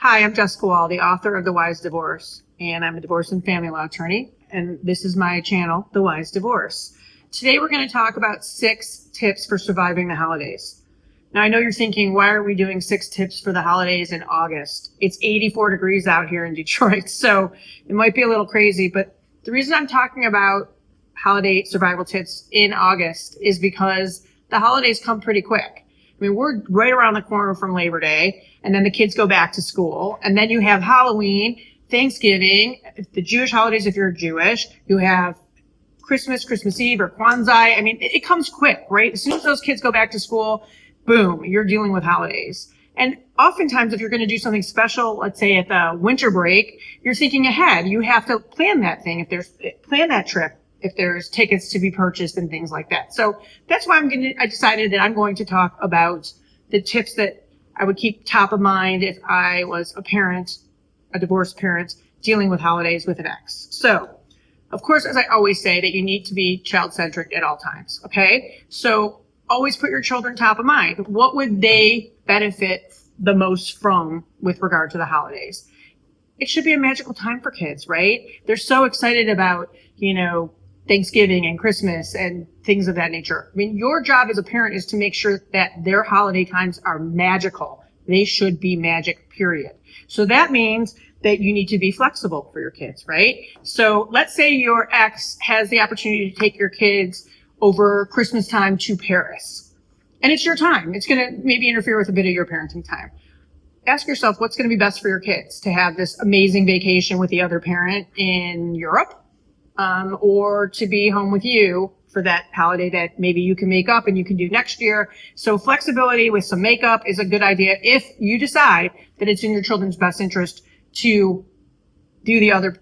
Hi, I'm Jessica Woll, the author of The Wise Divorce, and I'm a divorce and family law attorney, and this is my channel, The Wise Divorce. Today we're going to talk about 6 tips for surviving the holidays. Now, I know you're thinking, why are we doing 6 tips for the holidays in August? It's 84 degrees out here in Detroit, so it might be a little crazy, but the reason I'm talking about holiday survival tips in August is because the holidays come pretty quick. I mean, we're right around the corner from Labor Day, and then the kids go back to school, and then you have Halloween, Thanksgiving, the Jewish holidays if you're Jewish, you have Christmas Eve, or Kwanzaa. I mean, it comes quick, right? As soon as those kids go back to school, boom, you're dealing with holidays. And oftentimes, if you're going to do something special, let's say at the winter break, you're thinking ahead. You have to plan that thing. Plan that trip, if there's tickets to be purchased and things like that. So that's why I decided that I'm going to talk about the tips that I would keep top of mind if I was a parent, a divorced parent, dealing with holidays with an ex. So, of course, as I always say, that you need to be child-centric at all times, okay? So always put your children top of mind. What would they benefit the most from with regard to the holidays? It should be a magical time for kids, right? They're so excited about, Thanksgiving and Christmas and things of that nature. I mean, your job as a parent is to make sure that their holiday times are magical. They should be magic, period. So that means that you need to be flexible for your kids, right? So let's say your ex has the opportunity to take your kids over Christmas time to Paris. And it's your time. It's going to maybe interfere with a bit of your parenting time. Ask yourself what's going to be best for your kids: to have this amazing vacation with the other parent in Europe, or to be home with you for that holiday that maybe you can make up and you can do next year. So flexibility with some makeup is a good idea if you decide that it's in your children's best interest to do the other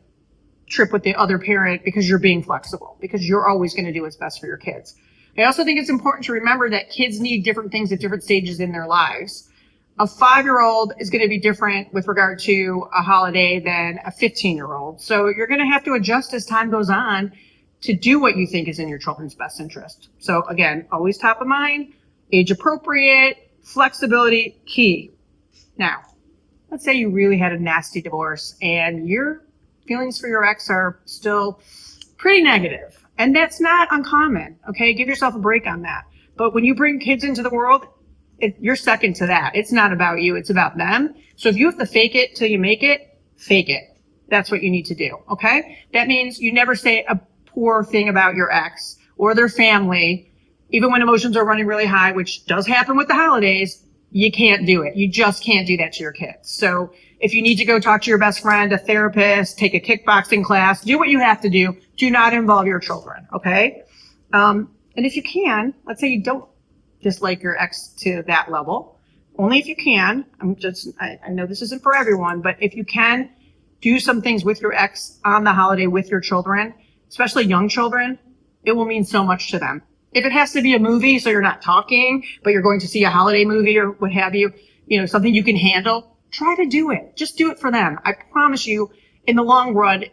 trip with the other parent, because you're being flexible, because you're always going to do what's best for your kids. I also think it's important to remember that kids need different things at different stages in their lives. A 5-year-old is going to be different with regard to a holiday than a 15-year-old. So you're going to have to adjust as time goes on to do what you think is in your children's best interest. So again, always top of mind, age appropriate, flexibility, key. Now, let's say you really had a nasty divorce and your feelings for your ex are still pretty negative. And that's not uncommon, okay? Give yourself a break on that. But when you bring kids into the world, you're second to that. It's not about you. It's about them. So if you have to fake it till you make it, fake it. That's what you need to do. Okay. That means you never say a poor thing about your ex or their family, even when emotions are running really high, which does happen with the holidays. You can't do it. You just can't do that to your kids. So if you need to go talk to your best friend, a therapist, take a kickboxing class, do what you have to do. Do not involve your children. Okay. And if you can, let's say you don't dislike your ex to that level. Only if you can. I know this isn't for everyone, but if you can do some things with your ex on the holiday with your children, especially young children, it will mean so much to them. If it has to be a movie, so you're not talking, but you're going to see a holiday movie or what have you, something you can handle, try to do it. Just do it for them. I promise you, in the long run,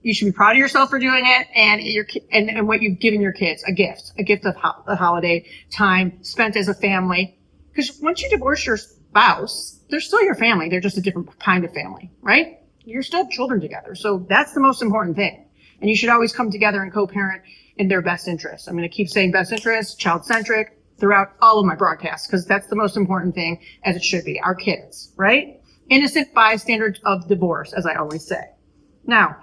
you should be proud of yourself for doing it, and what you've given your kids, a gift of the holiday time spent as a family. Because once you divorce your spouse, they're still your family. They're just a different kind of family, right? You're still children together. So that's the most important thing. And you should always come together and co-parent in their best interests. I'm going to keep saying best interests, child-centric throughout all of my broadcasts, because that's the most important thing, as it should be. Our kids, right? Innocent bystanders of divorce, as I always say. Now,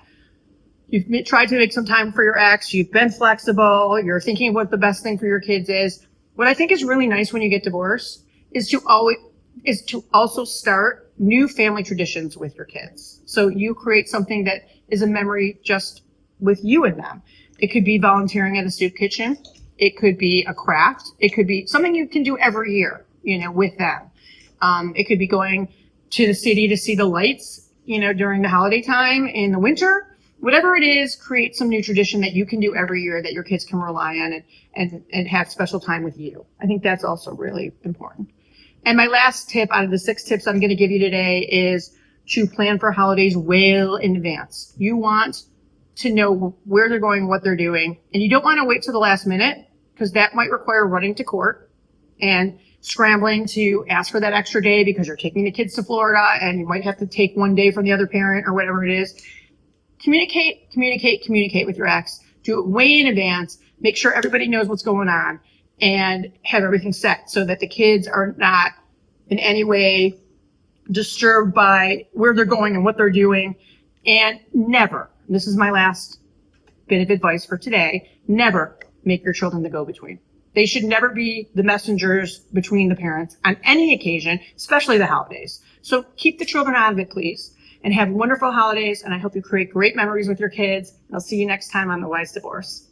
you've tried to make some time for your ex. You've been flexible. You're thinking what the best thing for your kids is. What I think is really nice when you get divorced is to also start new family traditions with your kids. So you create something that is a memory just with you and them. It could be volunteering at a soup kitchen. It could be a craft. It could be something you can do every year, with them. It could be going to the city to see the lights, during the holiday time in the winter. Whatever it is, create some new tradition that you can do every year that your kids can rely on and have special time with you. I think that's also really important. And my last tip out of the 6 tips I'm going to give you today is to plan for holidays well in advance. You want to know where they're going, what they're doing, and you don't want to wait till the last minute, because that might require running to court. And scrambling to ask for that extra day because you're taking the kids to Florida and you might have to take one day from the other parent or whatever it is. Communicate with your ex. Do it way in advance. Make sure everybody knows what's going on and have everything set so that the kids are not in any way disturbed by where they're going and what they're doing. And never, this is my last bit of advice for today, never make your children the go-between. They should never be the messengers between the parents on any occasion, especially the holidays. So keep the children out of it, please, and have wonderful holidays. And I hope you create great memories with your kids. I'll see you next time on The Wise Divorce.